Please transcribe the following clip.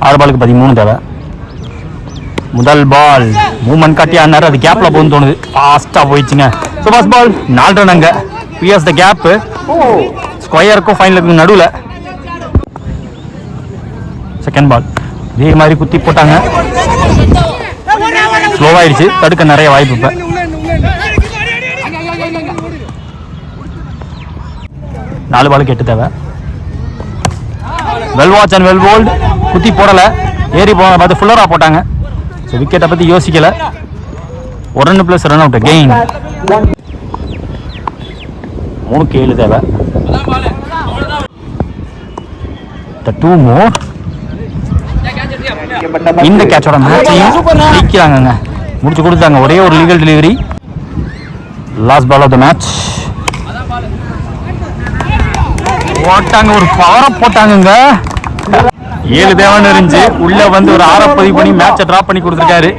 6 பாலுக்கு 13 தேவை. முதல் பால் மூவ்மெண்ட் காட்டி ஆனாரு, அது கேப்ல போகுன்னு தோணுது. ஃபாஸ்டா போயிடுச்சுங்க. So first ball 4 run. அங்கே பிஎஸ் த கேப்பு ஸ்கொயருக்கும் ஃபைனலுக்கும் நடுவில். செகண்ட் பால் இதே மாதிரி குத்தி போட்டாங்க, ஸ்லோவாயிடுச்சு, தடுக்க நிறைய வாய்ப்பு. இப்போ 4 பாலுக்கு 8 தேவை. Well watch and well bowled. குத்தி போடலை, ஏறி போன பார்த்து ஃபுல்லராக போட்டாங்க. ஸோ விக்கெட்டை பற்றி யோசிக்கல. 1 run plus run out again. 3க்கு 7 தேவை. 2 more. இந்த கேட்சோட மேட்சையும் ஜெயிக்கிறாங்க, முடிச்சு கொடுத்தாங்க. ஒரே ஒரு legal delivery. Last ball of the match போட்டாங்க, ஒரு பவரை போட்டாங்க. 7 தேவைன்னு இருந்துச்சு, உள்ள வந்து ஒரு 6 பதிவு பண்ணி மேட்சை டிராப் பண்ணி கொடுத்துருக்காரு.